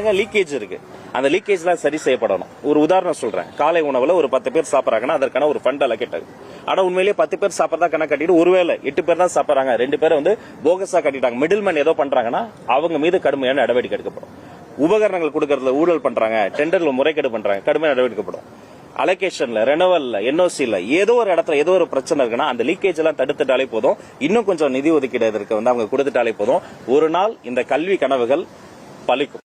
அங்கங்க லீக்கேஜ் இருக்கு. அந்த லீக்கேஜ்லாம் சரி செய்யப்படணும். ஒரு உதாரணம் சொல்றேன். காலை உணவுல ஒரு 10 பேர் சாப்பிடறாங்கன்னா அதற்கான ஒரு ஃபண்ட் அலோகேட் ஆகுது. ஆனா உண்மையிலேயே 10 பேர் சாப்பிடறதா கணக்கு கட்டிட்டு ஒருவேளை 8 பேர் தான் சாப்பிடறாங்க, 2 பேரை போகஸா கட்டிட்டாங்க, மிடில்மேன் ஏதோ பண்றாங்கன்னா அவங்க மீது கடுமையான நடவடிக்கை எடுக்கப்படும். உபகரணங்கள் கொடுக்கறதுல ஊழல் பண்றாங்க, டெண்டர்ல முறைகேடு பண்றாங்க, கடுமையான நடவடிக்கை எடுக்கப்படும். அலோகேஷன்ல, ரெனவல்ல, என்ஓசில ஏதோ ஒரு இடத்துல ஏதோ ஒரு பிரச்சனை இருக்குன்னா அந்த லீக்கேஜ் எல்லாம் தடுத்துட்டாலே போதும். இன்னும் கொஞ்சம் நிதி ஒதுக்கீடு இதற்கு அவங்க கொடுத்துட்டாலே போதும். ஒரு நாள் இந்த கல்வி கனவுகள் பலிக்கும்.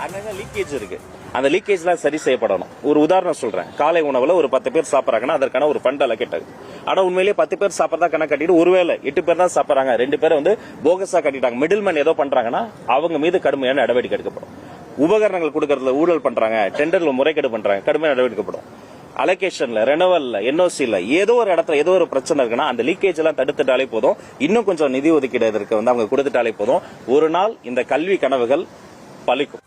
அங்கங்க லீக்கேஜ் இருக்கு. அந்த லீக்கேஜ்லாம் சரி செய்யப்படணும். ஒரு உதாரணம் சொல்றேன். காலை உணவுல ஒரு 10 பேர் சாப்பிடறாங்கன்னா அதற்கான ஒரு ஃபண்ட் அலோகேட் ஆகுது. ஆனா உண்மையிலேயே 10 பேர் சாப்பிடறதா கணக்கு கட்டிட்டு ஒருவேளை 8 பேர் தான் சாப்பிடறாங்க, 2 பேரை போகஸா கட்டிட்டாங்க, மிடில்மேன் ஏதோ பண்றாங்கன்னா அவங்க மீது கடுமையான நடவடிக்கை எடுக்கப்படும். உபகரணங்கள் கொடுக்கறதுல ஊழல் பண்றாங்க, டெண்டர்ல முறைகேடு பண்றாங்க, கடுமையான நடவடிக்கை எடுக்கப்படும். அலோகேஷன்ல, ரெனவல்ல, என்ஓசில ஏதோ ஒரு இடத்துல ஏதோ ஒரு பிரச்சனை இருக்குன்னா அந்த லீக்கேஜ் எல்லாம் தடுத்துட்டாலே போதும். இன்னும் கொஞ்சம் நிதி ஒதுக்கீடு இதற்கு அவங்க கொடுத்துட்டாலே போதும். ஒரு நாள் இந்த கல்வி கனவுகள் பலிக்கும்.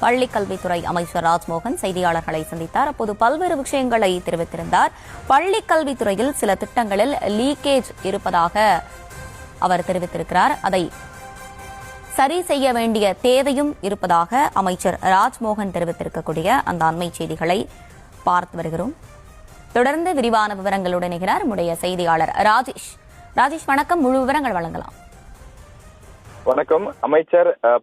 பள்ளிக்கல்வித்துறை அமைச்சர் ராஜ்மோகன் செய்தியாளர்களை சந்தித்தார். அப்போது பல்வேறு விஷயங்களை தெரிவித்திருந்தார். பள்ளிக்கல்வித்துறையில் சில திட்டங்களில் லீக்கேஜ் இருப்பதாக அவர் தெரிவித்திருக்கிறார். அதை சரி செய்ய வேண்டிய தேவையும் இருப்பதாக அமைச்சர் ராஜ்மோகன் தெரிவித்திருக்கக்கூடிய அந்த அண்மை செய்திகளை பார்த்து வருகிறோம். தொடர்ந்து விரிவான விவரங்களுடன் இணைகிறார் நம்முடைய செய்தியாளர் ராஜேஷ். ராஜேஷ், வணக்கம். முழு விவரங்கள் வழங்கலாம். வணக்கம்.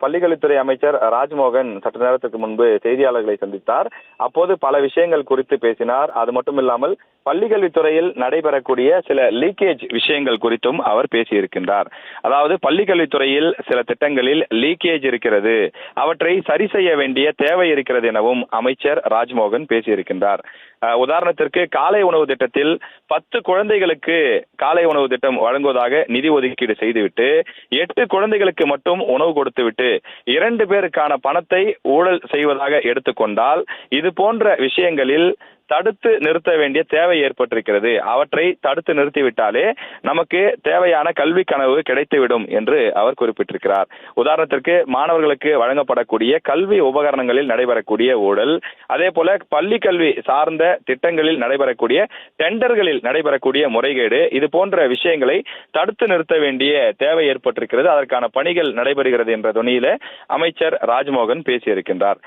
பள்ளிக்கல்வித்துறை அமைச்சர் ராஜ்மோகன் சற்று நேரத்துக்கு முன்பு செய்தியாளர்களை சந்தித்தார். அப்போது பல விஷயங்கள் குறித்து பேசினார். அது மட்டும் இல்லாமல் பள்ளிக்கல்வித்துறையில் நடைபெறக்கூடிய சில லீக்கேஜ் விஷயங்கள் குறித்தும் அவர் பேசியிருக்கின்றார். அதாவது பள்ளிக்கல்வித்துறையில் சில திட்டங்களில் லீக்கேஜ் இருக்கிறது, அவற்றை சரி செய்ய வேண்டிய தேவை இருக்கிறது எனவும் அமைச்சர் ராஜ்மோகன் பேசியிருக்கின்றார். உதாரணத்திற்கு காலை உணவு திட்டத்தில் 10 குழந்தைகளுக்கு காலை உணவு திட்டம் வழங்குவதாக நிதி ஒதுக்கீடு செய்துவிட்டு 8 குழந்தைகளுக்கு மட்டும் உணவு கொடுத்துவிட்டு 2 பேருக்கான பணத்தை ஊழல் செய்வதாக எடுத்துக்கொண்டால் இது போன்ற விஷயங்களில் தடுத்து நிறுத்த வேண்டிய தேவை ஏற்பட்டிருக்கிறது. அவற்றை தடுத்து நிறுத்திவிட்டாலே நமக்கு தேவையான கல்வி கனவு கிடைத்துவிடும் என்று அவர் குறிப்பிட்டிருக்கிறார். உதாரணத்திற்கு மாணவர்களுக்கு வழங்கப்படக்கூடிய கல்வி உபகரணங்களில் நடைபெறக்கூடிய ஊழல், அதே போல பள்ளி கல்வி சார்ந்த திட்டங்களில் நடைபெறக்கூடிய டெண்டர்களில் நடைபெறக்கூடிய முறைகேடு, இது போன்ற விஷயங்களை தடுத்து நிறுத்த வேண்டிய தேவை ஏற்பட்டிருக்கிறது. அதற்கான பணிகள் நடைபெறுகிறது என்ற தொனியில அமைச்சர் ராஜ்மோகன் பேசியிருக்கின்றார்.